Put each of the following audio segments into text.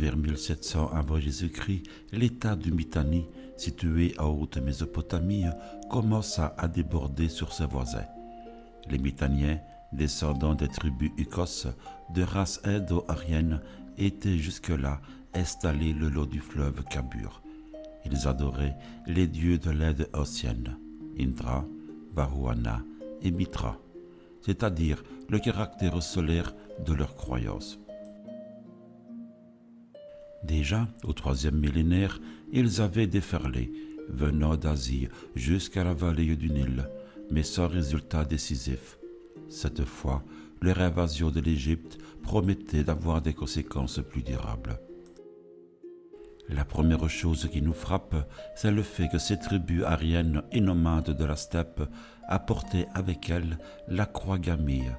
vers 1700 avant Jésus-Christ, l'État du Mitanni, situé en Haute-Mésopotamie, commença à déborder sur ses voisins. Les Mitanniens, descendants des tribus Ukos, de race indo-aryenne, étaient jusque-là installés le long du fleuve Kabur. Ils adoraient les dieux de l'Inde ancienne, Indra, Varuna et Mitra, c'est-à-dire le caractère solaire de leur croyance. Déjà, au IIIe millénaire, ils avaient déferlé, venant d'Asie jusqu'à la vallée du Nil, mais sans résultat décisif. Cette fois, leur invasion de l'Égypte promettait d'avoir des conséquences plus durables. La première chose qui nous frappe, c'est le fait que ces tribus aryennes et nomades de la steppe apportaient avec elles la croix gammée,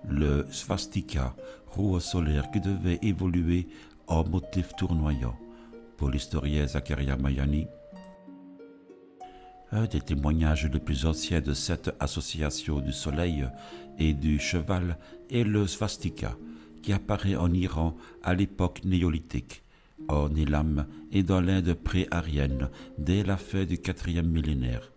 le svastika, roue solaire qui devait évoluer en motif tournoyant. Pour l'historien Zaccaria Mayani, un des témoignages les plus anciens de cette association du soleil et du cheval est le svastika, qui apparaît en Iran à l'époque néolithique, en Élam et dans l'Inde pré-aryenne dès la fin du IVe millénaire.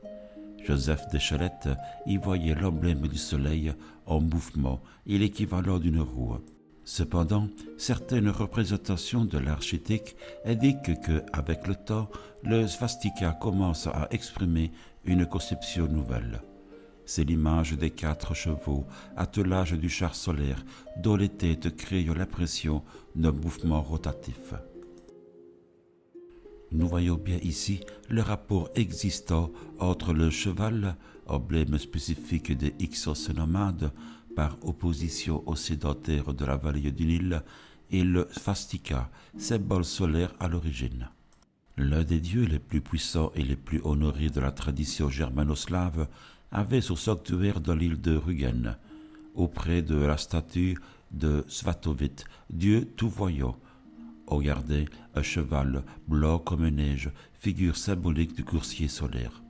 Joseph d'Eschelette y voyait l'emblème du soleil en mouvement et l'équivalent d'une roue. Cependant, certaines représentations de l'architique indiquent qu'avec le temps, le svastika commence à exprimer une conception nouvelle. C'est l'image des 4 chevaux, attelage du char solaire, dont les têtes créent l'impression d'un mouvement rotatif. Nous voyons bien ici le rapport existant entre le cheval, emblème spécifique des Hyksos nomades, par opposition aux sédentaires de la vallée du Nil, et le svastika, symbole solaire à l'origine. L'un des dieux les plus puissants et les plus honorés de la tradition germano-slave avait son sanctuaire dans l'île de Rügen, auprès de la statue de Svatovit, dieu tout-voyant. On regardait un cheval blanc comme neige, figure symbolique du coursier solaire.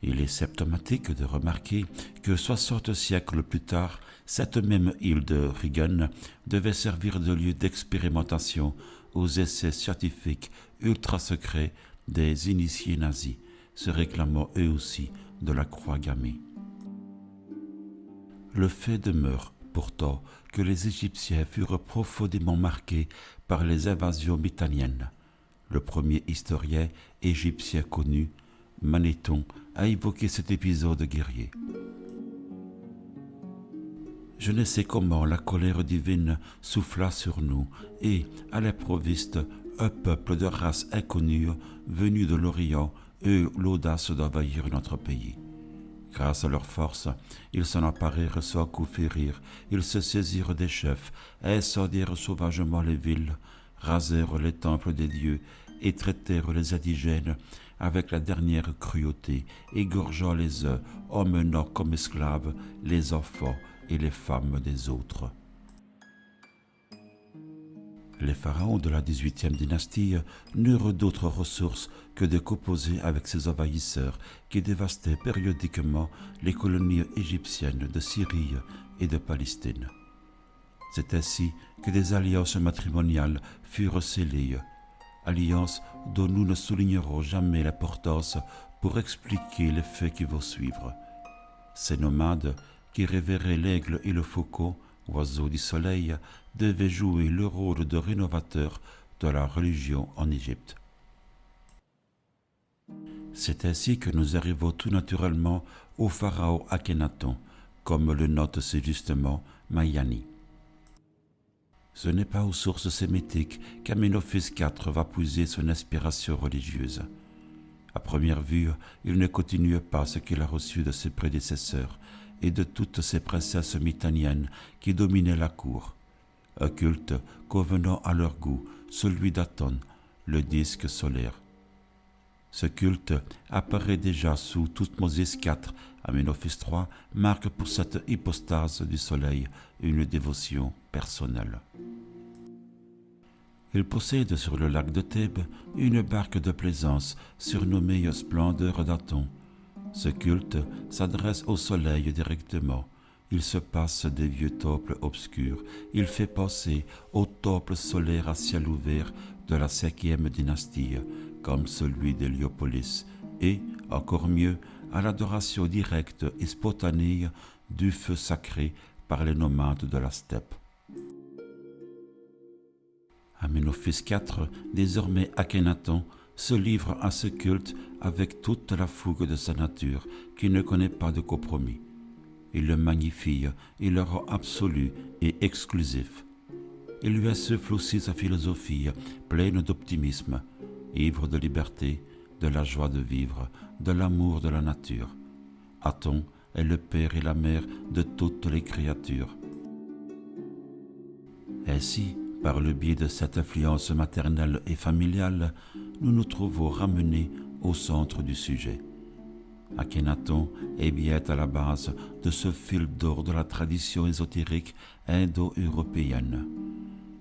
Il est symptomatique de remarquer que 60 siècles plus tard, cette même île de Rügen devait servir de lieu d'expérimentation aux essais scientifiques ultra secrets des initiés nazis, se réclamant eux aussi de la croix gammée. Le fait demeure pourtant que les Égyptiens furent profondément marqués par les invasions mitanniennes. Le premier historien égyptien connu, Manéthon, a évoqué cet épisode guerrier. Je ne sais comment la colère divine souffla sur nous et, à l'improviste, un peuple de race inconnue venu de l'Orient eut l'audace d'envahir notre pays. Grâce à leur force, ils s'en emparèrent sans coup férir, ils se saisirent des chefs, incendièrent sauvagement les villes, rasèrent les temples des dieux et traitèrent les indigènes avec la dernière cruauté, égorgeant les uns, emmenant comme esclaves les enfants et les femmes des autres. Les pharaons de la 18e dynastie n'eurent d'autre ressource que de composer avec ces envahisseurs qui dévastaient périodiquement les colonies égyptiennes de Syrie et de Palestine. C'est ainsi que des alliances matrimoniales furent scellées, alliances dont nous ne soulignerons jamais l'importance pour expliquer les faits qui vont suivre. Ces nomades, qui révéraient l'aigle et le faucon, oiseaux du soleil, devaient jouer le rôle de rénovateurs de la religion en Égypte. C'est ainsi que nous arrivons tout naturellement au pharaon Akhenaton, comme le note si justement Mayani. Ce n'est pas aux sources sémitiques qu'Amenophis IV va puiser son inspiration religieuse. À première vue, il ne continue pas ce qu'il a reçu de ses prédécesseurs et de toutes ces princesses mitanniennes qui dominaient la cour. Un culte convenant à leur goût, celui d'Aton, le disque solaire. Ce culte apparaît déjà sous Thoutmôsis IV. Amenophis III marque pour cette hypostase du soleil une dévotion personnelle. Il possède sur le lac de Thèbes une barque de plaisance surnommée Splendeur d'Aton. Ce culte s'adresse au soleil directement. il se passe des vieux temples obscurs. Il fait penser au temple solaire à ciel ouvert de la 5e dynastie, comme celui d'Héliopolis, et, encore mieux, à l'adoration directe et spontanée du feu sacré par les nomades de la steppe. Amenophis IV, désormais Akhenaton, se livre à ce culte avec toute la fougue de sa nature, qui ne connaît pas de compromis. Il le magnifie, il le rend absolu et exclusif. Il lui insuffle aussi sa philosophie, pleine d'optimisme, ivre de liberté, de la joie de vivre, de l'amour de la nature. Aton est le père et la mère de toutes les créatures. Ainsi, par le biais de cette influence maternelle et familiale, nous nous trouvons ramenés au centre du sujet. Akhenaton est bien à la base de ce fil d'or de la tradition ésotérique indo-européenne.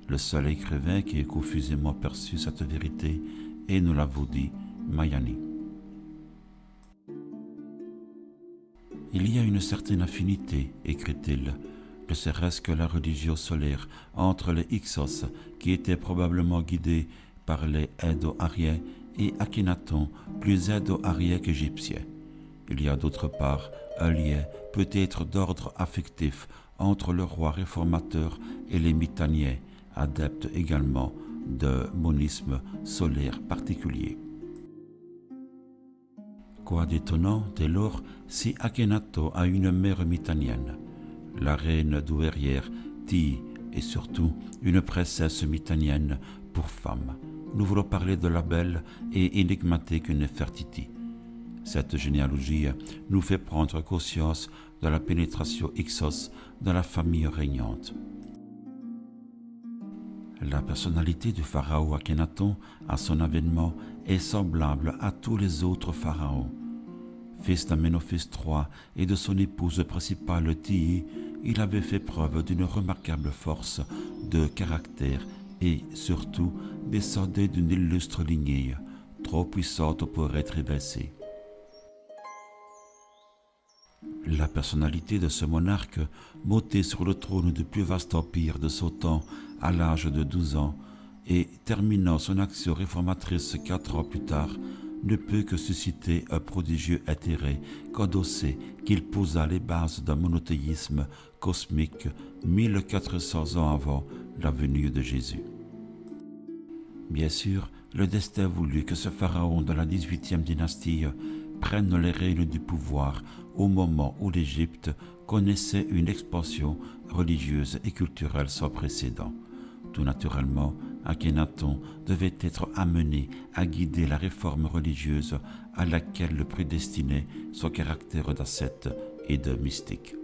Le seul écrivain qui ait confusément perçu cette vérité est, nous l'avons dit, Mayani. Il y a une certaine affinité, écrit-il, ne serait-ce que la religion solaire entre les Hyksos, qui étaient probablement guidés par les Indo-Ariens, et Akhenaton, plus Indo-Arien qu'égyptien. Il y a d'autre part un lien, peut-être d'ordre affectif, entre le roi réformateur et les Mitanniens, adeptes également de monisme solaire particulier. Quoi d'étonnant, dès lors, si Akhenaton a une mère mitannienne, la reine douairière Ti, et surtout une princesse mitannienne pour femme. Nous voulons parler de la belle et énigmatique Nefertiti. Cette généalogie nous fait prendre conscience de la pénétration Hyksos dans la famille régnante. La personnalité du pharaon Akhenaton, à son avènement, est semblable à tous les autres pharaons. Fils d'Amenophis III et de son épouse principale Tii, il avait fait preuve d'une remarquable force de caractère et, surtout, descendait d'une illustre lignée, trop puissante pour être évincée. La personnalité de ce monarque, monté sur le trône du plus vaste empire de son temps à l'âge de 12 ans et terminant son action réformatrice 4 ans plus tard, ne peut que susciter un prodigieux intérêt quand on sait qu'il posa les bases d'un monothéisme cosmique 1400 ans avant la venue de Jésus. Bien sûr, le destin voulut que ce pharaon de la 18e dynastie prenne les rênes du pouvoir au moment où l'Égypte connaissait une expansion religieuse et culturelle sans précédent. Tout naturellement, Akhenaton devait être amené à guider la réforme religieuse à laquelle le prédestinait son caractère d'ascète et de mystique.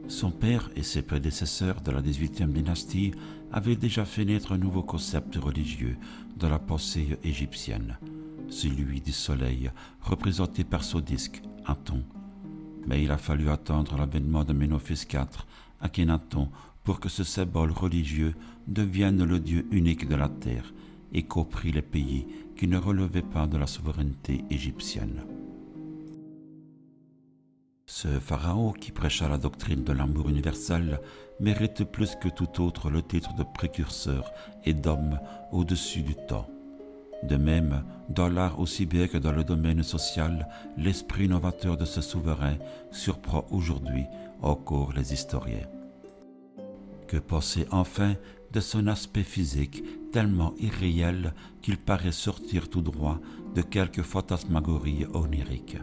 Son père et ses prédécesseurs de la 18e dynastie avaient déjà fait naître un nouveau concept religieux dans la pensée égyptienne, celui du soleil, représenté par son disque, Aton. Mais il a fallu attendre l'avènement de Ménophis IV, Akhenaton, pour que ce symbole religieux devienne le Dieu unique de la terre, y compris les pays qui ne relevaient pas de la souveraineté égyptienne. Ce pharaon qui prêcha la doctrine de l'amour universel mérite plus que tout autre le titre de précurseur et d'homme au-dessus du temps. De même, dans l'art aussi bien que dans le domaine social, l'esprit novateur de ce souverain surprend aujourd'hui encore les historiens. Que penser enfin de son aspect physique tellement irréel qu'il paraît sortir tout droit de quelque fantasmagorie onirique.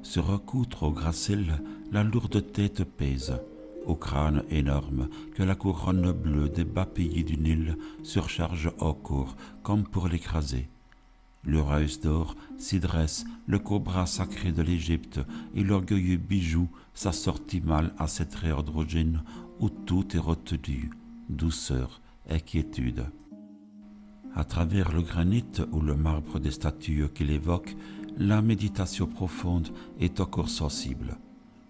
Sur un cou trop gracile, la lourde tête pèse, au crâne énorme que la couronne bleue des bas pays du Nil surcharge encore comme pour l'écraser. L'Uræus d'or s'y dresse, le cobra sacré de l'Égypte, et l'orgueilleux bijou s'assortit mal à cette raie androgyne où tout est retenu, douceur, inquiétude. À travers le granit ou le marbre des statues qu'il évoque, la méditation profonde est encore sensible.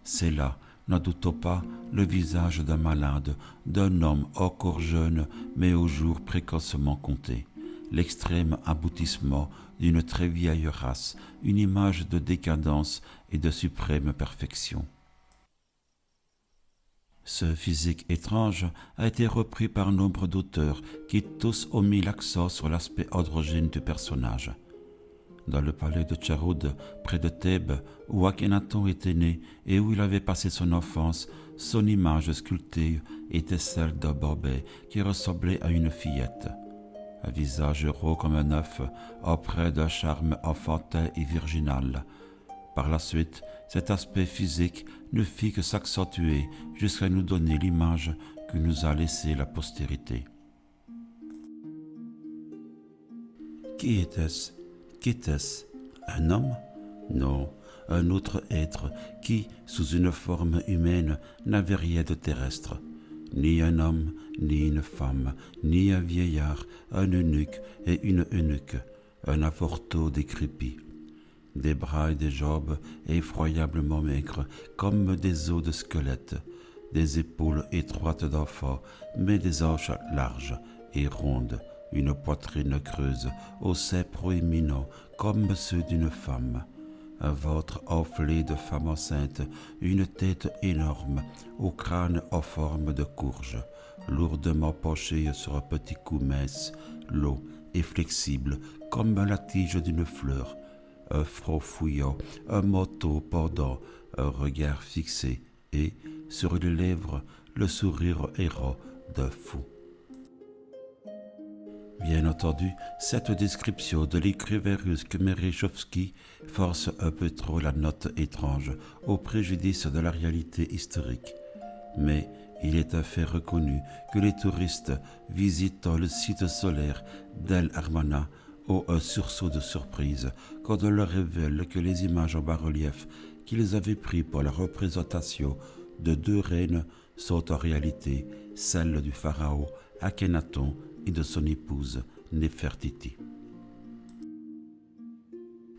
C'est là, n'en doutons pas, le visage d'un malade, d'un homme encore jeune mais aux jours précocement comptés. l'extrême aboutissement d'une très vieille race, une image de décadence et de suprême perfection. Ce physique étrange a été repris par nombre d'auteurs qui tous ont mis l'accent sur l'aspect androgyne du personnage. Dans le palais de Tcharoud, près de Thèbes, où Akhenaton était né et où il avait passé son enfance, son image sculptée était celle d'un bambin qui ressemblait à une fillette. Un visage rond comme un œuf, empreint d'un charme enfantin et virginal. Par la suite, cet aspect physique ne fit que s'accentuer jusqu'à nous donner l'image que nous a laissée la postérité. Qui était-ce? Qu'était-ce? Un homme? Non, un autre être qui, sous une forme humaine, n'avait rien de terrestre. Ni un homme, ni une femme, ni un vieillard, un eunuque et une eunuque, un avorton décrépit. Des bras et des jambes effroyablement maigres, comme des os de squelette, des épaules étroites d'enfant, mais des hanches larges et rondes, une poitrine creuse, aux seins proéminents comme ceux d'une femme, un ventre enflé de femme enceinte, une tête énorme, au crâne en forme de courge, lourdement penché sur un petit cou mince, long et flexible comme la tige d'une fleur, un front fouillant, un manteau pendant, un regard fixé et, sur les lèvres, le sourire errant d'un fou. Bien entendu, cette description de l'écrivain russe Merejkovski force un peu trop la note étrange au préjudice de la réalité historique. Mais il est un fait reconnu que les touristes visitant le site solaire d'El Armana ont un sursaut de surprise quand on leur révèle que les images en bas-relief qu'ils avaient prises pour la représentation de deux reines sont en réalité celles du pharaon Akhenaton et de son épouse Néfertiti.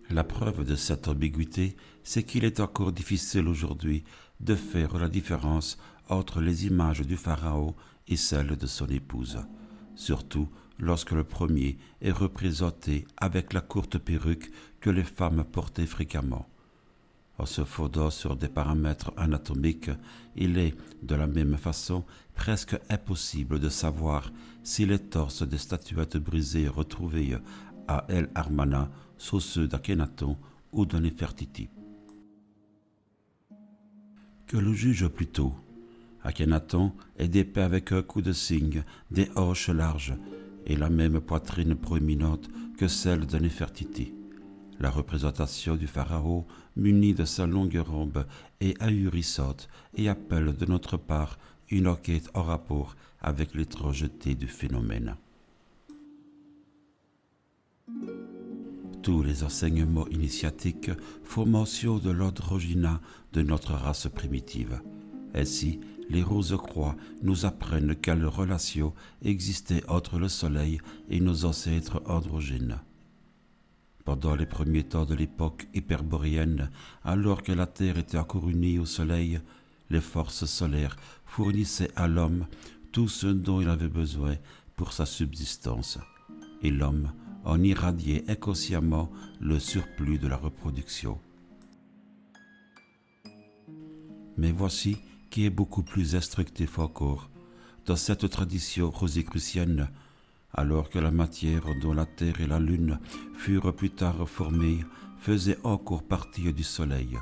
La preuve de cette ambiguïté, c'est qu'il est encore difficile aujourd'hui de faire la différence entre les images du pharaon et celles de son épouse, surtout lorsque le premier est représenté avec la courte perruque que les femmes portaient fréquemment. En se fondant sur des paramètres anatomiques, il est, de la même façon, presque impossible de savoir si les torses des statuettes brisées retrouvées à El Armana sont ceux d'Akhenaton ou de Néfertiti. Que le juge plutôt. Akhenaton est dépeint avec un cou de cygne, des hanches larges et la même poitrine proéminente que celle de Néfertiti. La représentation du pharaon muni de sa longue robe est ahurissante et appelle de notre part une enquête en rapport avec l'étrangeté du phénomène. Tous les enseignements initiatiques font mention de l'androgyna de notre race primitive. Ainsi, les Rose-Croix nous apprennent quelle relation existait entre le soleil et nos ancêtres androgynes. Pendant les premiers temps de l'époque hyperboréenne, alors que la Terre était encore unie au Soleil, les forces solaires fournissaient à l'homme tout ce dont il avait besoin pour sa subsistance, et l'homme en irradiait inconsciemment le surplus de la reproduction. Mais voici qui est beaucoup plus instructif encore. Dans cette tradition rosicrucienne, alors que la matière dont la terre et la lune furent plus tard formées faisait encore partie du soleil.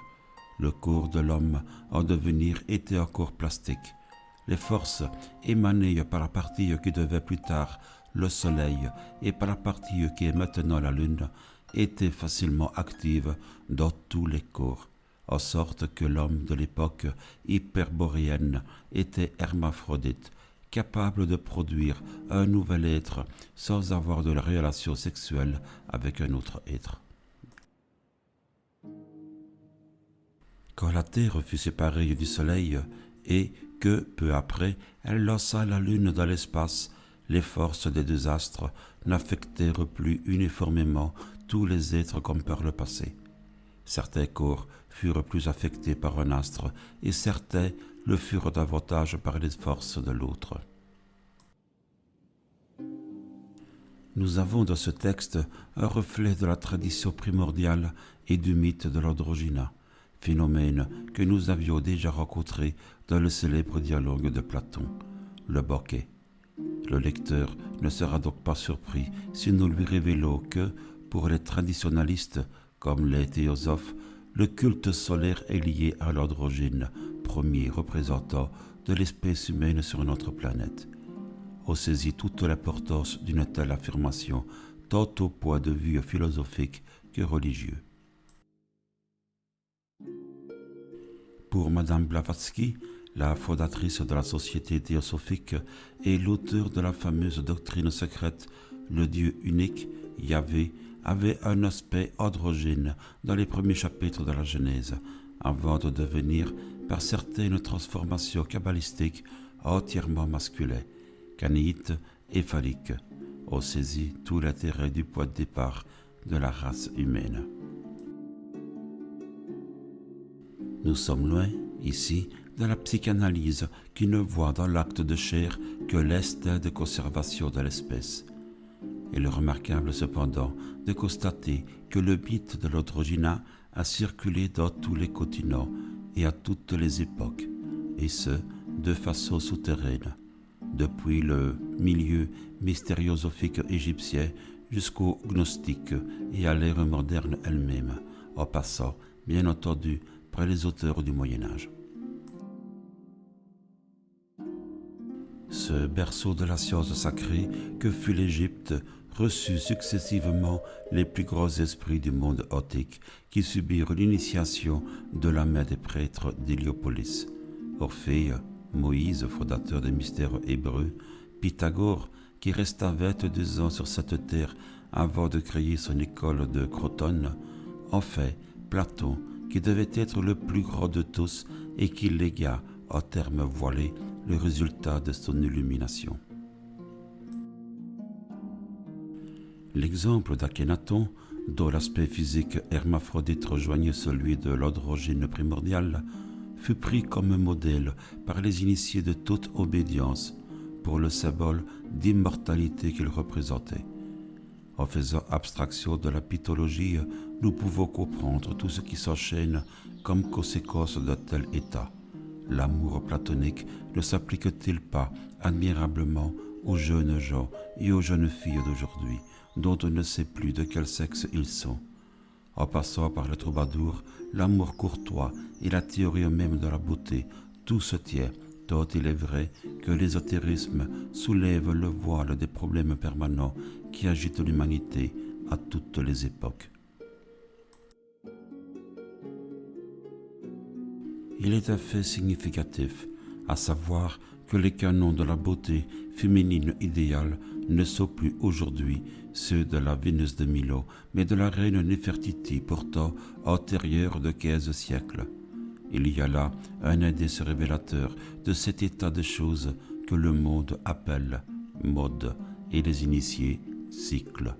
Le corps de l'homme en devenir était encore plastique. Les forces émanées par la partie qui devait plus tard le soleil et par la partie qui est maintenant la lune étaient facilement actives dans tous les corps, en sorte que l'homme de l'époque hyperboréenne était hermaphrodite, capable de produire un nouvel être sans avoir de relation sexuelle avec un autre être. Quand la Terre fut séparée du Soleil et que, peu après, elle lança la Lune dans l'espace, les forces des deux astres n'affectèrent plus uniformément tous les êtres comme par le passé. Certains corps furent plus affectés par un astre et certains le furent davantage par les forces de l'autre. Nous avons dans ce texte un reflet de la tradition primordiale et du mythe de l'androgyna, phénomène que nous avions déjà rencontré dans le célèbre dialogue de Platon, le Bacchée. Le lecteur ne sera donc pas surpris si nous lui révélons que, pour les traditionalistes comme les théosophes, le culte solaire est lié à l'androgyne, premier représentant de l'espèce humaine sur notre planète. On saisit toute l'importance d'une telle affirmation, tant au point de vue philosophique que religieux. Pour Madame Blavatsky, la fondatrice de la Société théosophique et l'auteur de la fameuse doctrine secrète, le Dieu unique, Yahvé, avait un aspect androgyne dans les premiers chapitres de la Genèse, avant de devenir, par certaines transformations kabbalistiques, entièrement masculin, canéite et phallique. On saisit tout l'intérêt du point de départ de la race humaine. Nous sommes loin, ici, de la psychanalyse qui ne voit dans l'acte de chair que l'instinct de conservation de l'espèce. Il est remarquable cependant de constater que le mythe de l'androgyna a circulé dans tous les continents et à toutes les époques, et ce, de façon souterraine, depuis le milieu mystériosophique égyptien jusqu'au gnostique et à l'ère moderne elle-même, en passant, bien entendu, par les auteurs du Moyen-Âge. Ce berceau de la science sacrée que fut l'Égypte reçut successivement les plus grands esprits du monde antique qui subirent l'initiation de la main des prêtres d'Héliopolis. Orphée, Moïse, fondateur des mystères hébreux, Pythagore, qui resta 22 ans sur cette terre avant de créer son école de Crotone, enfin Platon, qui devait être le plus grand de tous et qui légua, en termes voilés, le résultat de son illumination. L'exemple d'Akhénaton, dont l'aspect physique hermaphrodite rejoignait celui de l'androgyne primordial, fut pris comme modèle par les initiés de toute obédience pour le symbole d'immortalité qu'il représentait. En faisant abstraction de la mythologie, nous pouvons comprendre tout ce qui s'enchaîne comme conséquence d'un tel état. L'amour platonique ne s'applique-t-il pas admirablement aux jeunes gens et aux jeunes filles d'aujourd'hui, dont on ne sait plus de quel sexe ils sont? En passant par le troubadour, l'amour courtois et la théorie même de la beauté, tout se tient, tant il est vrai que l'ésotérisme soulève le voile des problèmes permanents qui agitent l'humanité à toutes les époques. Il est un fait significatif, à savoir que les canons de la beauté féminine idéale ne sont plus aujourd'hui ceux de la Vénus de Milo, mais de la reine Néfertiti, pourtant antérieure de 15 siècles. Il y a là un indice révélateur de cet état de choses que le monde appelle mode et les initiés cycle.